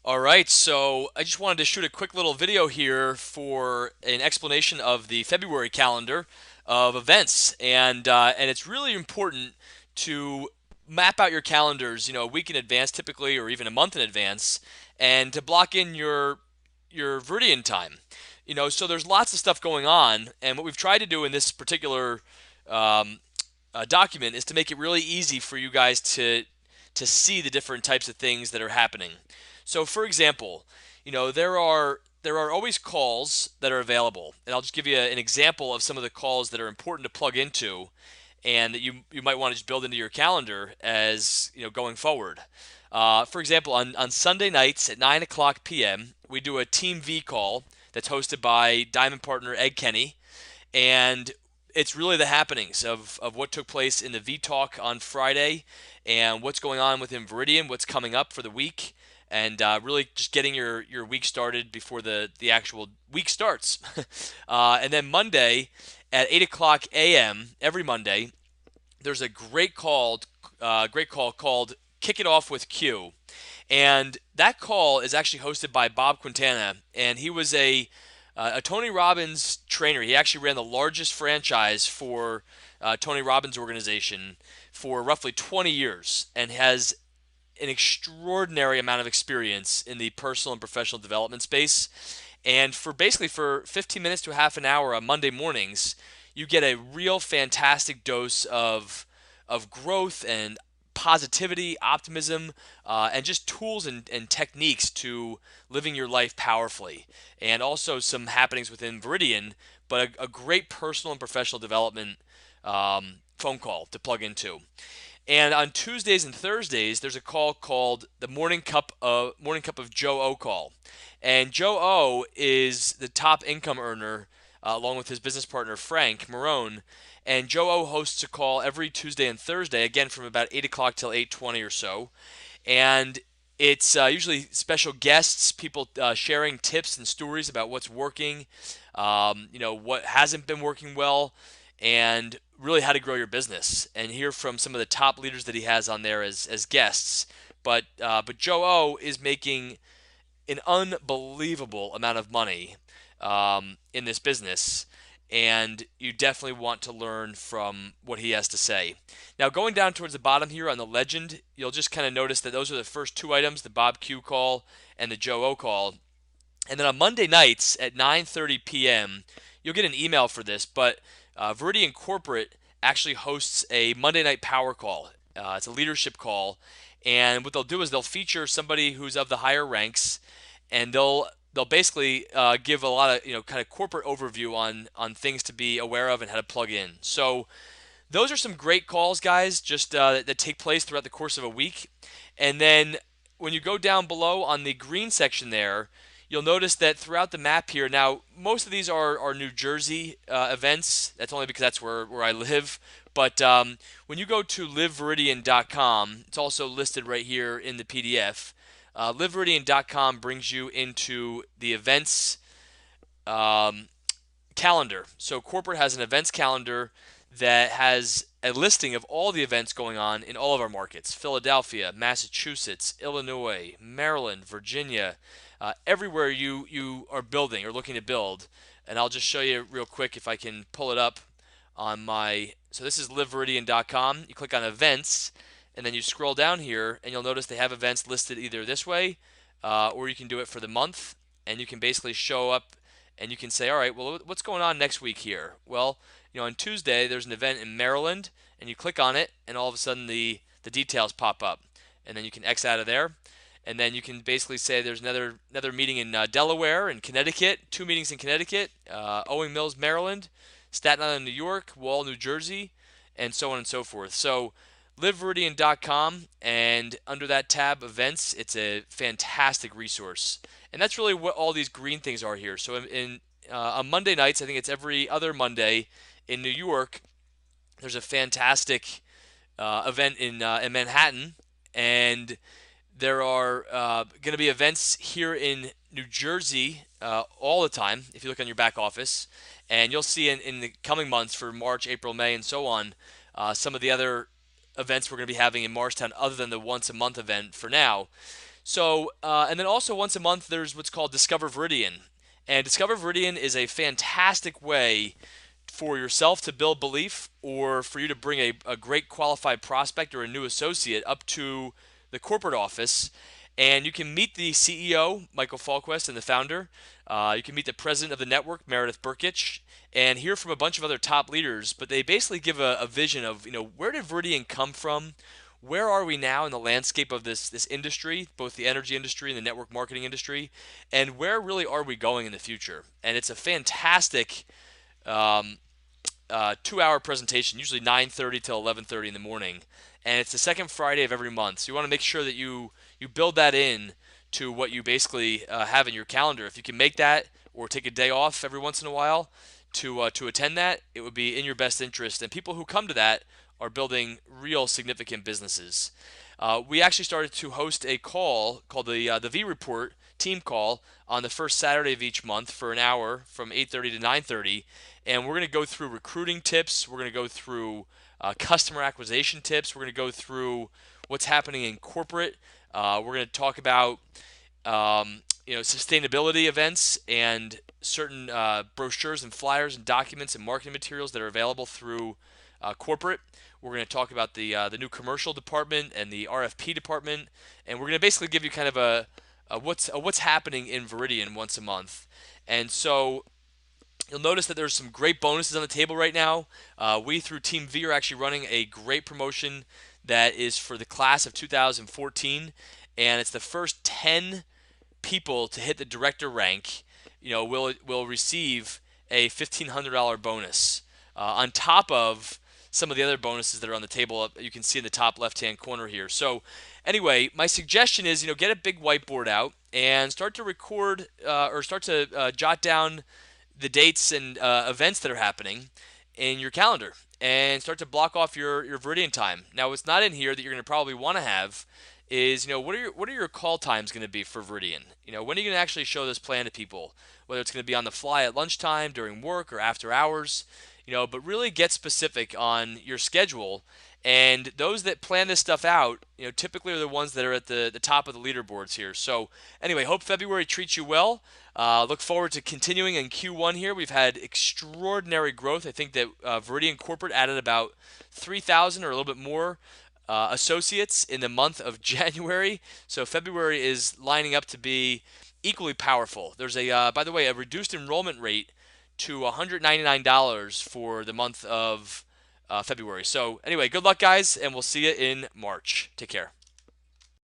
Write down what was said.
All right, so I just wanted to shoot a quick little video here for an explanation of the February calendar of events, and it's really important to map out your calendars, a week in advance typically, or even a month in advance, and to block in your Viridian time. So there's lots of stuff going on, and what we've tried to do in this particular um, document is to make it really easy for you guys to see the different types of things that are happening. So, for example, there are always calls that are available, and I'll just give you an example of some of the calls that are important to plug into, and that you might want to just build into your calendar as going forward. For example, on Sunday nights at 9 o'clock p.m., we do a Team V call that's hosted by Diamond partner Ed Kenny, and it's really the happenings of what took place in the V Talk on Friday and what's going on within Viridian, what's coming up for the week, and really just getting your week started before the actual week starts. And then Monday at 8 o'clock a.m., every Monday, there's a great call called Kick It Off with Q. And that call is actually hosted by Bob Quintana, and he was a Tony Robbins trainer. He actually ran the largest franchise for Tony Robbins' organization for roughly 20 years and has an extraordinary amount of experience in the personal and professional development space. And for 15 minutes to a half an hour on Monday mornings, you get a real fantastic dose of growth and positivity, optimism, and just tools and techniques to living your life powerfully. And also some happenings within Viridian, but a great personal and professional development phone call to plug into. And on Tuesdays and Thursdays, there's a call called the Morning Cup of Joe O call. And Joe O is the top income earner, along with his business partner Frank Marone. And Joe O hosts a call every Tuesday and Thursday, again from about 8 o'clock till 8:20 or so. And it's usually special guests, people sharing tips and stories about what's working, what hasn't been working well, and really how to grow your business. And hear from some of the top leaders that he has on there as guests. But Joe O is making an unbelievable amount of money in this business, and you definitely want to learn from what he has to say. Now, going down towards the bottom here on the legend, you'll just kind of notice that those are the first two items, the Bob Q call and the Joe O call. And then on Monday nights at 9:30 p.m., you'll get an email for this, but Viridian Corporate actually hosts a Monday night power call. It's a leadership call, and what they'll do is they'll feature somebody who's of the higher ranks, and they'll basically give a lot of kind of corporate overview on things to be aware of and how to plug in. So those are some great calls, guys, just that take place throughout the course of a week. And then when you go down below on the green section there, you'll notice that throughout the map here, now most of these are New Jersey events. That's only because that's where I live. But when you go to liveviridian.com, it's also listed right here in the PDF. Liveviridian.com brings you into the events um, calendar. So corporate has an events calendar that has a listing of all the events going on in all of our markets: Philadelphia, Massachusetts, Illinois, Maryland, Virginia, everywhere you are building or looking to build. And I'll just show you real quick if I can pull it up on my. So this is liveviridian.com. You click on events, and then you scroll down here, and you'll notice they have events listed either this way, or you can do it for the month, and you can basically show up and you can say, all right, well, what's going on next week here? Well, on Tuesday there's an event in Maryland, and you click on it, and all of a sudden the details pop up, and then you can X out of there, and then you can basically say there's another meeting in Delaware and Connecticut, two meetings in Connecticut, Owing Mills, Maryland, Staten Island, New York, Wall, New Jersey, and so on and so forth. So liveviridian.com, and under that tab events, it's a fantastic resource. And that's really what all these green things are here. So on Monday nights, I think it's every other Monday in New York, there's a fantastic event in Manhattan, and there are going to be events here in New Jersey all the time. If you look on your back office, and you'll see in the coming months for March, April, May, and so on, some of the other events we're going to be having in Marshtown other than the once a month event for now. So, and then also once a month, there's what's called Discover Veridian. And Discover Veridian is a fantastic way for yourself to build belief or for you to bring a great qualified prospect or a new associate up to the corporate office. And you can meet the CEO, Michael Falquist, and the founder. You can meet the president of the network, Meredith Burkich, and hear from a bunch of other top leaders. But they basically give a vision of, where did Veridian come from? Where are we now in the landscape of this industry, both the energy industry and the network marketing industry, and where really are we going in the future? And it's a fantastic um, 2-hour presentation, usually 9:30 till 11:30 in the morning, and it's the second Friday of every month. So you want to make sure that you build that in to what you basically have in your calendar. If you can make that or take a day off every once in a while to attend that, it would be in your best interest. And people who come to that are building real significant businesses. We actually started to host a call called the V Report team call on the first Saturday of each month for an hour from 8:30 to 9:30, and we're going to go through recruiting tips. We're going to go through customer acquisition tips. We're going to go through what's happening in corporate. We're going to talk about sustainability events and certain brochures and flyers and documents and marketing materials that are available through corporate. We're going to talk about the new commercial department and the RFP department, and we're going to basically give you kind of a what's happening in Veridian once a month. And so you'll notice that there's some great bonuses on the table right now. We, through Team V, are actually running a great promotion that is for the class of 2014, and it's the first 10 people to hit the director rank, will receive a $1,500 bonus on top of some of the other bonuses that are on the table. You can see in the top left-hand corner here. So, anyway, my suggestion is, get a big whiteboard out and start to record or start to jot down the dates and events that are happening in your calendar and start to block off your Veridian time. Now, what's not in here that you're going to probably want to have is, what are your call times going to be for Veridian? When are you going to actually show this plan to people? Whether it's going to be on the fly at lunchtime, during work, or after hours, but really get specific on your schedule. And those that plan this stuff out, typically are the ones that are at the top of the leaderboards here. So anyway, hope February treats you well. Look forward to continuing in Q1 here. We've had extraordinary growth. I think that Veridian Corporate added about 3,000 or a little bit more associates in the month of January. So February is lining up to be equally powerful. There's by the way, a reduced enrollment rate to $199 for the month of February. So anyway, good luck, guys, and we'll see you in March. Take care.